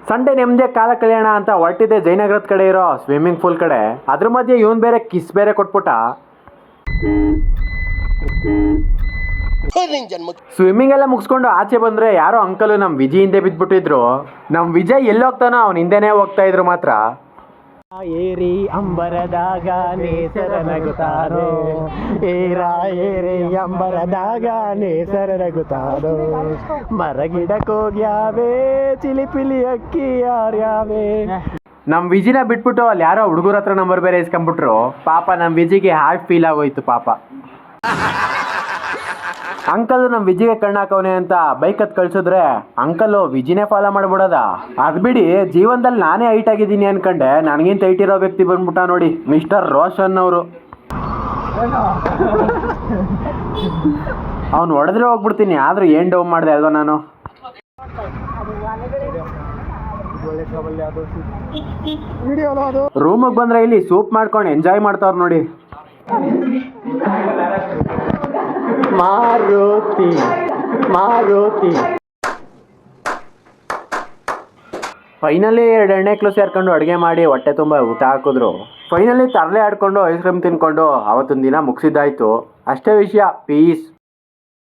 Sunday ನೆಮ್ಮದಿಯ ಕಾಲ ಕಲ್ಯಾಣ ಅಂತ ಹೊರಟಿದ್ದೆ ಜಯನಗರದ ಕಡೆ ಇರೋ ಸ್ವಿಮ್ಮಿಂಗ್ ಪೂಲ್ ಕಡೆ. ಅದ್ರ ಮಧ್ಯೆ ಇವನ್ ಬೇರೆ ಕಿಸ್ ಬೇರೆ ಕೊಟ್ಬಿಟ್ಟ. ಸ್ವಿಮ್ಮಿಂಗ್ ಎಲ್ಲ ಮುಗಿಸ್ಕೊಂಡು ಆಚೆ ಬಂದ್ರೆ ಯಾರೋ ಅಂಕಲು ನಮ್ ವಿಜಯ್ ಹಿಂದೆ ಬಿದ್ಬಿಟ್ಟಿದ್ರು. ನಮ್ ವಿಜಯ್ ಎಲ್ಲೋಗ್ತಾನೋ ಅವ್ನ ಹಿಂದೆನೆ ಹೋಗ್ತಾ ಇದ್ರು ಮಾತ್ರ. ಏರಿ ಅಂಬರದಾಗ ನೇಸರ ನಗುತ್ತಾರೋ, ಏರಿ ಅಂಬರದಾಗ ನೇಸರ ನಗುತ್ತಾರೋ, ಮರಗಿಡಕ್ಕೋಗ್ಯಾವೇ ಚಿಲಿಪಿಲಿ ಅಕ್ಕಿ ಯಾರ್ಯಾವೇ. ನಮ್ ವಿಜಿನ ಬಿಟ್ಬಿಟ್ಟು ಅಲ್ಲಿ ಯಾರೋ ಹುಡುಗರ ಹತ್ರ ನಂಬರ್ ಬೇರೆ ಇಸ್ಕೊಂಡ್ಬಿಟ್ರು. ಪಾಪ ನಮ್ ವಿಜಿಗೆ ಹಾರ್ಟ್ ಫೀಲ್ ಆಗೋಯ್ತು ಪಾಪ. ಅಂಕಲ್ ನಮ್ ವಿಜಿಗೆ ಕಣ್ಣಾಕವನೆ ಅಂತ ಬೈಕ್ ಹತ್ ಕಳ್ಸಿದ್ರೆ ಅಂಕಲ್ ವಿಜಿನೇ ಫಾಲೋ ಮಾಡ್ಬಿಡೋದ. ಅದ್ ಬಿಡಿ, ಜೀವನದಲ್ಲಿ ನಾನೇ ಹೈಟ್ ಆಗಿದ್ದೀನಿ ಅನ್ಕಂಡೆ ನನಗಿಂತ ಹೈಟ್ ಇರೋ ವ್ಯಕ್ತಿ ಬಂದ್ಬಿಟ್ಟ ನೋಡಿ, ಮಿಸ್ಟರ್ ರೋಷನ್ ಅವರು. ಅವ್ನು ಹೊಡೆದ್ರೆ ಹೋಗ್ಬಿಡ್ತೀನಿ, ಆದ್ರೂ ಏನ್ ಡೌನ್ ಮಾಡಿದೆ ಅಲ್ವಾ ನಾನು. ರೂಮಿಗೆ ಬಂದ್ರೆ ಇಲ್ಲಿ ಸೂಪ್ ಮಾಡ್ಕೊಂಡು ಎಂಜಾಯ್ ಮಾಡ್ತಾವ್ರ ನೋಡಿ. ಮಾರುತಿ ಮಾರುತಿ. ಫೈನಲಿ 2 ಎಣ್ಣೆಕ್ಲು ಸೇರ್ಕೊಂಡು ಅಡುಗೆ ಮಾಡಿ ಹೊಟ್ಟೆ ತುಂಬ ಊಟ ಹಾಕಿದ್ರು. ಫೈನಲಿ ತರಲೆ ಆಡ್ಕೊಂಡು ಐಸ್ ಕ್ರೀಮ್ ತಿನ್ಕೊಂಡು ಅವತ್ತೊಂದು ದಿನ ಮುಗಿಸಿದ್ದಾಯ್ತು. ಅಷ್ಟೇ ವಿಷಯ. ಪೀಸ್.